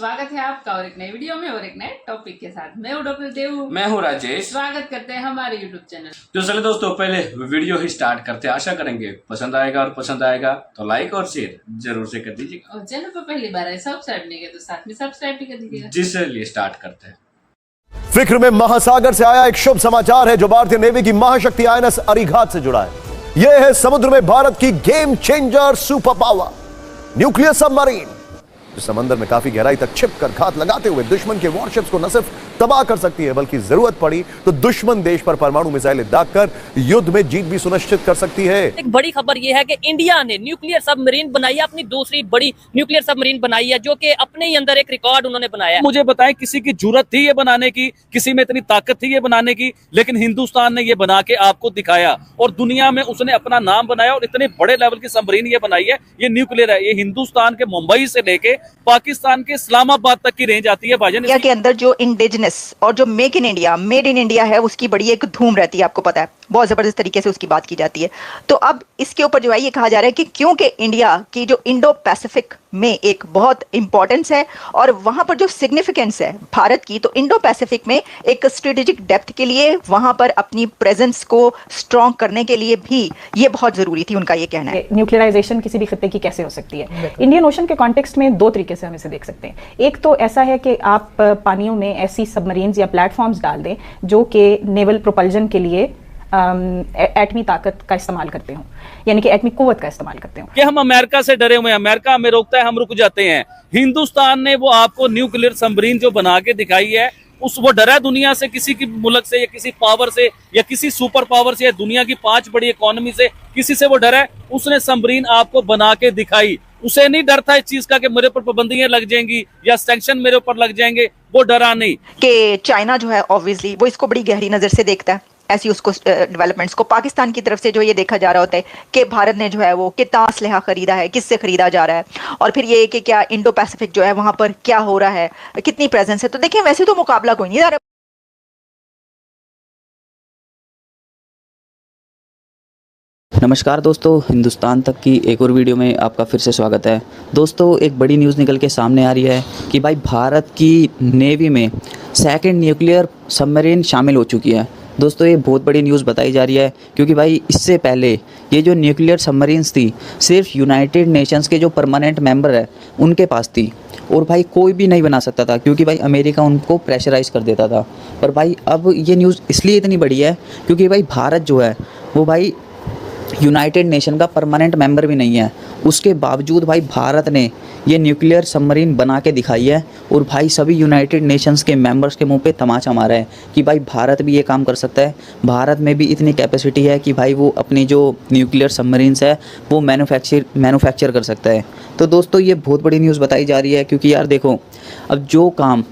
स्वागत है आपका और एक नई वीडियो में और एक नए टॉपिक के साथ। मैं हूं डॉक्टर देव, मैं हूं राजेश। स्वागत करते हैं हमारे यूट्यूब चैनल। तो चले दोस्तों, पहले वीडियो ही स्टार्ट करते हैं। आशा करेंगे पसंद आएगा, और पसंद आएगा तो लाइक और शेयर जरूर से कर दीजिएगा। और चैनल पर पहली बार है सब्सक्राइब नहीं किया तो साथ में सब्सक्राइब भी कर दीजिएगा। जिसलिए स्टार्ट करते हैं। फिक्र में महासागर से आया एक शुभ समाचार है जो भारतीय नेवी की महाशक्ति आईएनएस अरिघात से जुड़ा है। यह है समुद्र में भारत की game changer super power nuclear submarine, जो समंदर में काफी गहराई तक छिपकर घात लगाते हुए दुश्मन के वॉरशिप्स को न सिर्फ तबाह कर सकती है बल्कि जरूरत पड़ी तो दुश्मन देश पर परमाणु मिसाइलें दागकर युद्ध में जीत भी सुनिश्चित कर सकती है। एक बड़ी खबर यह है कि इंडिया ने न्यूक्लियर सबमरीन बनाई है, अपनी दूसरी बड़ी न्यूक्लियर सबमरीन बनाई है, जो कि अपने ही अंदर एक रिकॉर्ड उन्होंने बनाया है। मुझे बताएं, किसी की जरूरत थी ये बनाने की, किसी में इतनी ताकत थी ये बनाने की, लेकिन हिंदुस्तान ने ये बना के आपको दिखाया और दुनिया में उसने अपना नाम बनाया और इतने बड़े लेवल की सबमरीन ये बनाई है। ये न्यूक्लियर है, ये हिंदुस्तान के मुंबई से लेके पाकिस्तान के इस्लामाबाद तक की रेंज आती है भाईजान। इंडिया के अंदर जो इंडिजिनस और जो make in India, made in India है, उसकी बड़ी एक धूम रहती है, आपको पता है, बहुत जबरदस्त तरीके से उसकी बात की जाती है। तो अब इसके ऊपर जो है ये कहा जा रहा है कि क्योंकि इंडिया की जो इंडो पैसिफिक में एक बहुत इंपॉर्टेंस है और वहां पर जो सिग्निफिकेंस है भारत की, तो इंडो पैसिफिक में एक स्ट्रेटेजिक डेप्थ के लिए वहां पर अपनी प्रेजेंस को स्ट्रॉन्ग करने के लिए भी ये बहुत जरूरी थी, उनका ये कहना है। न्यूक्लियराइजेशन किसी भी खत्ते की कैसे हो सकती है? इंडियन ओशन के कॉन्टेक्स्ट में दो तरीके से हम इसे देख सकते हैं। एक तो ऐसा है कि आप पानियों में ऐसी सबमरीन्स या प्लेटफॉर्म्स डाल दें जो कि नेवल प्रोपल्जन के लिए एटमी ताकत का इस्तेमाल करते हो, यानी कि एटमी कुव्वत का इस्तेमाल करते हो। कि हम अमेरिका से डरे हुए हैं, अमेरिका हमें रोकता है, हम रुक जाते हैं। हिंदुस्तान ने वो आपको न्यूक्लियर सबमरीन जो बना के दिखाई है, वो डरा दुनिया से, किसी की मुल्क से या किसी पावर से या किसी सुपर पावर से या दुनिया की 5 बड़ी इकोनॉमी से, किसी से वो डरा है। उसने सबमरीन आपको बना के दिखाई। उसे नहीं डर था इस चीज का कि मेरे ऊपर पाबंदियां लग जाएंगी या सैंक्शन मेरे ऊपर लग जाएंगे, वो डरा नहीं। कि चाइना जो है ऑब्वियसली वो इसको बड़ी गहरी नजर से देखता है, ऐसी उसको डेवलपमेंट्स को। पाकिस्तान की तरफ से जो ये देखा जा रहा होता है कि भारत ने जो है वो कितना असलहा खरीदा है, किससे खरीदा जा रहा है, और फिर ये कि क्या इंडो पैसिफिक जो है वहां पर क्या हो रहा है, कितनी प्रेजेंस है। तो देखिए, वैसे तो मुकाबला कोई नहीं जा रहा। नमस्कार दोस्तों, हिंदुस्तान तक की एक और वीडियो में आपका फिर से स्वागत है। दोस्तों, एक बड़ी न्यूज़ निकल के सामने आ रही है कि भाई भारत की नेवी में सेकंड न्यूक्लियर सबमरीन शामिल हो चुकी है। दोस्तों, ये बहुत बड़ी न्यूज़ बताई जा रही है क्योंकि भाई इससे पहले ये जो न्यूक्लियर सबमरीन्स थी सिर्फ यूनाइटेड नेशंस के जो परमानेंट मेंबर है उनके पास थी, और भाई कोई भी नहीं बना सकता था क्योंकि भाई अमेरिका उनको प्रेशराइज़ कर देता था। पर भाई अब ये न्यूज़ इसलिए इतनी बड़ी है क्योंकि भाई भारत जो है वो भाई यूनाइटेड नेशन का परमानेंट मेंबर भी नहीं है। उसके बावजूद भाई भारत ने ये न्यूक्लियर सबमरीन बना के दिखाई है, और भाई सभी यूनाइटेड नेशंस के मेंबर्स के मुंह पे तमाचा मारा है कि भाई भारत भी ये काम कर सकता है। भारत में भी इतनी कैपेसिटी है कि भाई वो अपनी जो न्यूक्लियर सबमरीन्स है वो मैन्युफैक्चर कर सकता है। तो दोस्तों, ये बहुत बड़ी न्यूज़ बताई जा रही है क्योंकि यार देखो, अब जो काम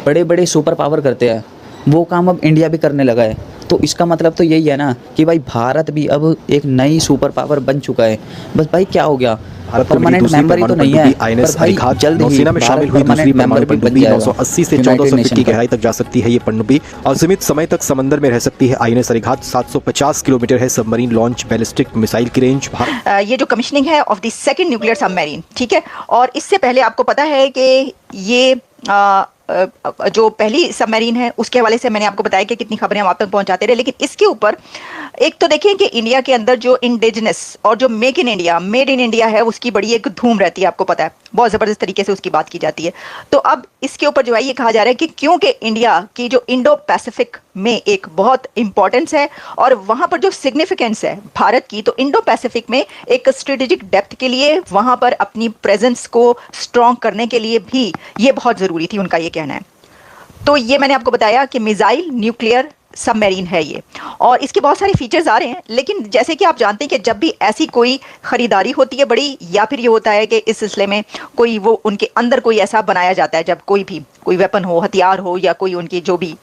बड़े बड़े सुपर पावर करते हैं वो काम अब इंडिया भी करने लगा है। तो इसका मतलब तो यही है ना कि भाई भारत भी अब एक नई सुपर पावर बन चुका है। बस भाई क्या हो गया, परमानेंट मेंबर ही तो नहीं है, पर भाई जल्द ही नौसेना में शामिल हुई दूसरी परमाणु पनडुब्बी 980 से 1400 फीट की गहराई तक जा सकती है ये पनडुब्बी, और सीमित समय तक समंदर में रह सकती है। आईएनएस अरिघात 750 किलोमीटर है सबमरीन लॉन्च बैलिस्टिक मिसाइल की रेंज। ये जो कमीशनिंग है of the second nuclear submarine, ठीक है, और इससे पहले आपको पता है कि ये जो पहली सबमरीन है उसके हवाले से मैंने आपको बताया कि कितनी खबरें हम आप तक पहुंचाते रहे, लेकिन इसके ऊपर एक तो देखिए कि इंडिया के अंदर जो इंडिजिनस और जो make in India, made in India है, उसकी बड़ी एक धूम रहती है, आपको पता है, बहुत जबरदस्त तरीके से उसकी बात की जाती है। तो अब इसके ऊपर जो है ये कहा जा रहा है कि क्योंकि इंडिया की जो इंडो पैसिफिक में एक बहुत इंपॉर्टेंस है और वहां पर जो सिग्निफिकेंस है भारत की, तो इंडो पैसिफिक में एक स्ट्रेटेजिक डेप्थ के लिए वहां पर अपनी प्रेजेंस को स्ट्रॉन्ग करने के लिए भी ये बहुत जरूरी थी, उनका ये कहना है। तो ये मैंने आपको बताया कि मिसाइल न्यूक्लियर सबमरीन है ये, और इसके बहुत सारे फीचर्स आ रहे हैं। लेकिन जैसे कि आप जानते हैं कि जब भी ऐसी कोई खरीदारी होती है बड़ी, या फिर ये होता है कि इस सिलसिले में कोई वो उनके अंदर कोई ऐसा बनाया जाता है, जब कोई वेपन हो, हथियार हो, या कोई उनकी जो भी,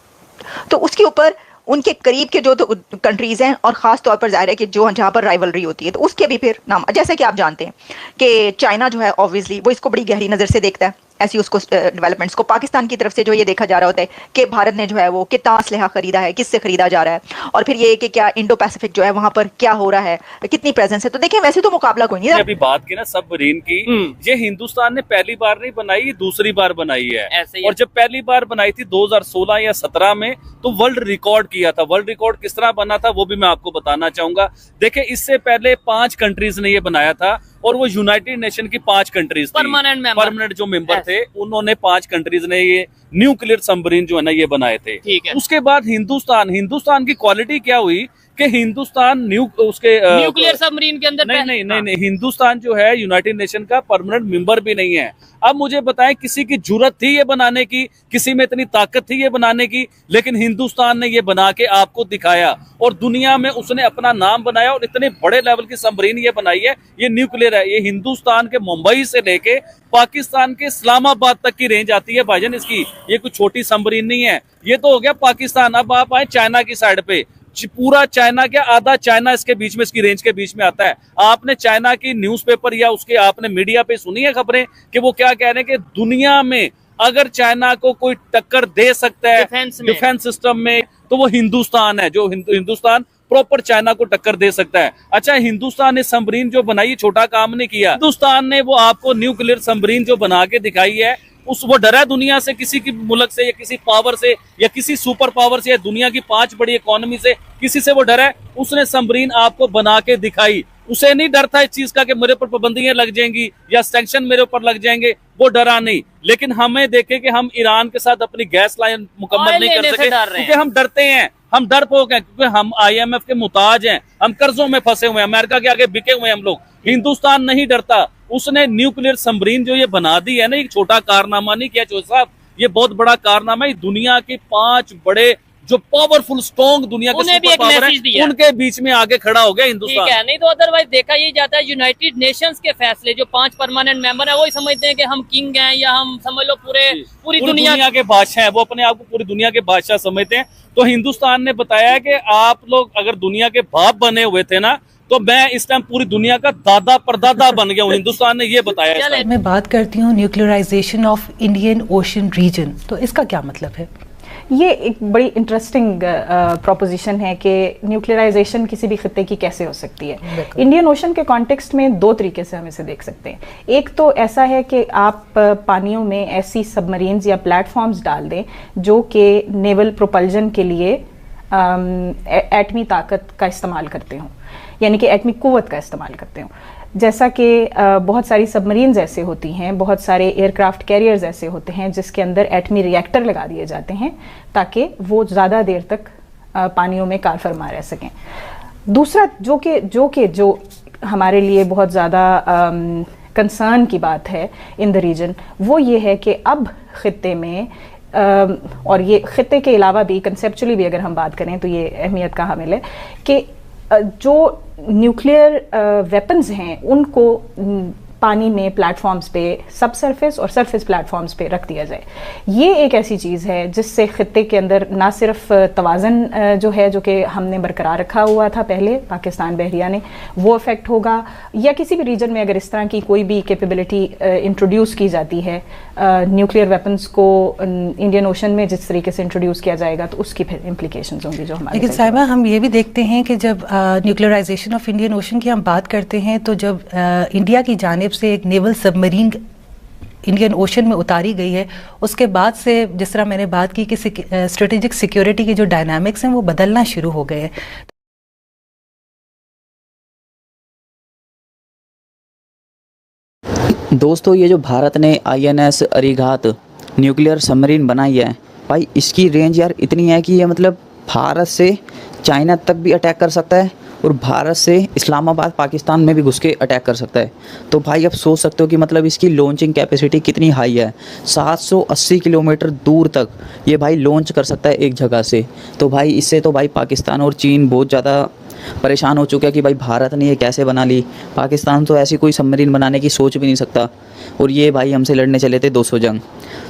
तो उसके ऊपर उनके करीब के जो तो कंट्रीज हैं, और ख़ास तौर पर जाहिर है कि जो जहाँ पर राइवलरी होती है, तो उसके भी फिर नाम, जैसे कि आप जानते हैं कि चाइना जो है ऑब्वियसली वो इसको बड़ी गहरी नज़र से देखता है, ऐसी उसको डेवलपमेंट्स को। पाकिस्तान की तरफ से जो ये देखा जा रहा होता है कि भारत ने जो है वो कितना असलहा खरीदा है, किससे खरीदा जा रहा है, और फिर ये कि क्या इंडो पैसिफिक जो है वहां पर क्या हो रहा है, कितनी प्रेजेंस है। तो देखिए वैसे तो मुकाबला कोई नहीं। अभी बात की ना सबमरीन की, ये हिंदुस्तान ने पहली बार नहीं बनाई, ये दूसरी बार बनाई है। ऐसे ही और जब पहली बार बनाई थी 2016 या 17 में, तो वर्ल्ड रिकॉर्ड किया था। वर्ल्ड रिकॉर्ड किस तरह बना था वो भी मैं आपको बताना चाहूंगा। देखिए इससे पहले 5 कंट्रीज ने ये बनाया था, और वो यूनाइटेड नेशन की 5 कंट्रीज थी, परमानेंट जो मेंबर थे, उन्होंने 5 कंट्रीज ने ये न्यूक्लियर सबमरीन जो है ना ये बनाए थे। ठीक है। उसके बाद हिंदुस्तान की क्वालिटी क्या हुई कि हिंदुस्तान न्यूक्लियर सबमरीन के अंदर नहीं, हिंदुस्तान जो है यूनाइटेड नेशन का परमानेंट मेंबर भी नहीं है। अब मुझे बताएं, किसी की जरूरत थी ये बनाने की, किसी में इतनी ताकत थी ये बनाने की, लेकिन हिंदुस्तान ने ये बना के आपको दिखाया, और दुनिया में उसने अपना नाम बनाया, और इतने बड़े लेवल की सबमरीन ये बनाई है। ये न्यूक्लियर है, ये हिंदुस्तान के मुंबई से लेके पाकिस्तान के इस्लामाबाद तक की रेंज आती है भाईजान इसकी। ये कोई छोटी सबमरीन नहीं है। ये तो हो गया पाकिस्तान। अब आप आए चाइना की साइड पे, पूरा चाइना क्या, आधा चाइना इसके बीच में, इसकी रेंज के बीच में आता है। आपने चाइना की न्यूज़पेपर या उसके आपने मीडिया पे सुनी है खबरें कि वो क्या कह रहे हैं कि दुनिया में अगर चाइना को कोई टक्कर दे सकता है डिफेंस सिस्टम में, तो वो हिंदुस्तान है, जो हिंदुस्तान प्रॉपर चाइना को टक्कर दे सकता है। अच्छा, हिंदुस्तान ने सबमरीन जो बनाई छोटा काम नहीं किया। हिंदुस्तान ने वो आपको न्यूक्लियर सबमरीन जो बना के दिखाई है, वो डरा दुनिया से, किसी की मुल्क से या किसी पावर से या किसी सुपर पावर से या दुनिया की 5 बड़ी इकोनॉमी से, किसी से वो डरा है। उसने सबमरीन आपको बना के दिखाई। उसे नहीं डर था इस चीज का कि मेरे ऊपर पाबंदियां लग जाएंगी या सैंक्शन मेरे ऊपर लग जाएंगे, वो डरा नहीं। लेकिन हमें देखे कि हम ईरान के साथ अपनी गैस लाइन मुकम्मल नहीं कर सके क्योंकि हम डरते हैं, हम डरपोक हैं, क्योंकि हम IMF के मुताज हैं, हम कर्जों में फंसे हुए हैं, अमेरिका के आगे बिके हुए हैं हम लोग। हिंदुस्तान नहीं डरता। उसने न्यूक्लियर सबमरीन जो ये बना दी है ना, एक छोटा कारनामा नहीं किया चौधरी साहब, ये बहुत बड़ा कारनामा है। दुनिया के 5 बड़े जो पावरफुल स्ट्रॉन्ग दुनिया के सुपर पावर हैं, उनके बीच में आगे खड़ा हो गया हिंदुस्तान। ठीक है, नहीं तो अदरवाइज देखा ये जाता है यूनाइटेड नेशंस के फैसले, जो 5 परमानेंट मेंबर है वही समझते हैं कि हम किंग हैं, या हम समझ लो पूरी दुनिया के बादशाह हैं। वो अपने आप को पूरी दुनिया के बादशाह समझते हैं। तो हिंदुस्तान ने बताया कि आप लोग अगर दुनिया के बाप बने हुए थे ना, तो मैं इस टाइम पूरी दुनिया का दादा परदादा बन गया हूँ। हिंदुस्तान ने ये बताया। मैं बात करती हूँ nuclearization of Indian Ocean region, तो इसका क्या मतलब है? ये एक बड़ी इंटरेस्टिंग प्रोपोजिशन है कि न्यूक्लियराइजेशन किसी भी खित्ते की कैसे हो सकती है। इंडियन ओशन के कॉन्टेक्स्ट में 2 तरीके से हम इसे देख सकते हैं। एक तो ऐसा है कि आप पानियों में ऐसी सबमरीन्स या प्लेटफॉर्म्स डाल दें जो कि नेवल प्रोपल्जन के लिए एटमी ताकत का इस्तेमाल करते हों, यानी कि एटमी कुव्वत का इस्तेमाल करते हों। जैसा कि बहुत सारी सबमरीन्स ऐसे होती हैं, बहुत सारे एयरक्राफ्ट कैरियर्स ऐसे होते हैं जिसके अंदर एटमी रिएक्टर लगा दिए जाते हैं ताकि वो ज़्यादा देर तक पानियों में कार फरमा रह सकें। दूसरा जो हमारे लिए बहुत ज़्यादा कंसर्न की बात है इन द रीजन, वो ये है कि अब खित्ते में और ये खित्ते के अलावा भी कंसेप्चुअली भी अगर हम बात करें तो ये अहमियत का हामिल है कि जो न्यूक्लियर वेपन्स हैं उनको पानी में प्लेटफॉर्म्स पे, सब सरफेस और सरफेस प्लेटफॉर्म्स पे रख दिया जाए। ये एक ऐसी चीज़ है जिससे खित्ते के अंदर ना सिर्फ तवाज़न जो है, जो कि हमने बरकरार रखा हुआ था पहले पाकिस्तान बहरिया ने, वो इफेक्ट होगा, या किसी भी रीजन में अगर इस तरह की कोई भी कैपेबिलिटी इंट्रोड्यूस की जाती है न्यूक्लियर वेपन्स को इंडियन ओशन में जिस तरीके से इंट्रोड्यूस किया जाएगा, तो उसकी फिर इम्प्लीकेशंस होंगी जो हमारे। लेकिन साहिबा, हम ये भी देखते हैं कि जब न्यूक्लियराइजेशन ऑफ इंडियन ओशन की हम बात करते हैं, तो जब इंडिया की जानिब से एक नेवल सबमरीन इंडियन ओशन में उतारी गई है, उसके बाद से जिस तरह मैंने बात की कि स्ट्रेटेजिक सिक्योरिटी के जो डायनामिक्स हैं वो बदलना शुरू हो गए हैं। दोस्तों, ये जो भारत ने INS अरीघात न्यूक्लियर सबमरीन बनाई है, भाई इसकी रेंज यार इतनी है कि ये मतलब भारत से चाइना तक भी अटैक कर सकता है और भारत से इस्लामाबाद पाकिस्तान में भी घुस के अटैक कर सकता है। तो भाई आप सोच सकते हो कि मतलब इसकी लॉन्चिंग कैपेसिटी कितनी हाई है। 780 किलोमीटर दूर तक ये भाई लॉन्च कर सकता है एक जगह से। तो भाई इससे तो भाई पाकिस्तान और चीन बहुत ज़्यादा परेशान हो चुका है कि भाई भारत ने ये कैसे बना ली। पाकिस्तान तो ऐसी कोई सबमरीन बनाने की सोच भी नहीं सकता, और ये भाई हमसे लड़ने चले थे 200 जंग।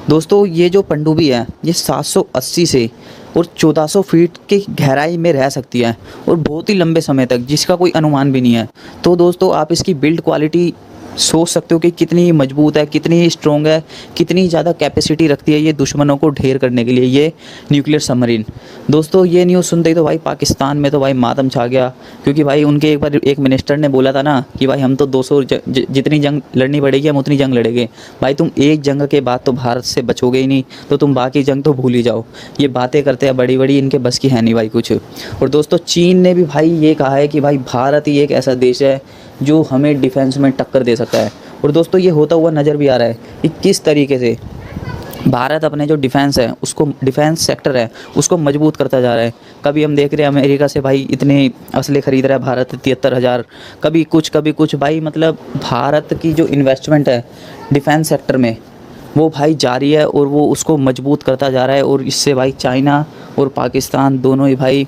दोस्तों, ये जो पनडुब्बी है ये 780 से और 1400 फीट की गहराई में रह सकती है और बहुत ही लंबे समय तक, जिसका कोई अनुमान भी नहीं है। तो दोस्तों, आप इसकी बिल्ड क्वालिटी सोच सकते हो कि कितनी मजबूत है, कितनी स्ट्रॉन्ग है, कितनी ज़्यादा कैपेसिटी रखती है ये दुश्मनों को ढेर करने के लिए, ये न्यूक्लियर सबमरीन। दोस्तों ये न्यूज़ सुनते ही तो भाई पाकिस्तान में तो भाई मातम छा गया, क्योंकि भाई उनके एक बार एक मिनिस्टर ने बोला था ना कि भाई हम तो 200 जितनी जंग लड़नी पड़ेगी हम उतनी जंग लड़ेंगे। भाई तुम एक जंग के बाद तो भारत से बचोगे ही नहीं, तो तुम बाकी जंग तो भूल ही जाओ। ये बातें करते हैं बड़ी बड़ी, इनके बस की है नहीं भाई कुछ। और दोस्तों चीन ने भी भाई ये कहा है कि भाई भारत ही एक ऐसा देश है जो हमें डिफेंस में टक्कर दे सकता है। और दोस्तों ये होता हुआ नज़र भी आ रहा है कि किस तरीके से भारत अपने जो डिफेंस है उसको, डिफेंस सेक्टर है उसको मजबूत करता जा रहा है। कभी हम देख रहे हैं अमेरिका से भाई इतने असले ख़रीद रहा है भारत 73,000, कभी कुछ भाई, मतलब भारत की जो इन्वेस्टमेंट है डिफेंस सेक्टर में वो भाई जारी है और वो उसको मजबूत करता जा रहा है। और इससे भाई चाइना और पाकिस्तान दोनों ही भाई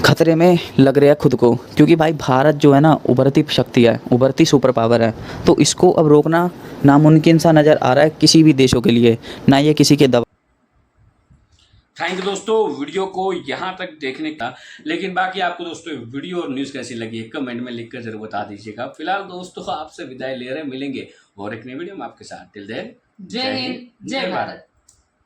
खतरे में लग रहे हैं खुद को, क्योंकि भाई भारत जो है ना उभरती शक्ति है, उभरती सुपर पावर है, तो इसको अब रोकना नामुमकिन सा नज़र आ रहा है किसी भी देशों के लिए, ना ये किसी के दबाव। थैंक यू दोस्तों वीडियो को यहाँ तक देखने का। लेकिन बाकी आपको दोस्तों वीडियो और न्यूज़ कैसी लगी है कमेंट में लिखकर जरूर बता दीजिएगा। फिलहाल दोस्तों आपसे विदाई ले रहे मिलेंगे और एक नई वीडियो में आपके साथ। टिल देन जय हिंद, जय भारत।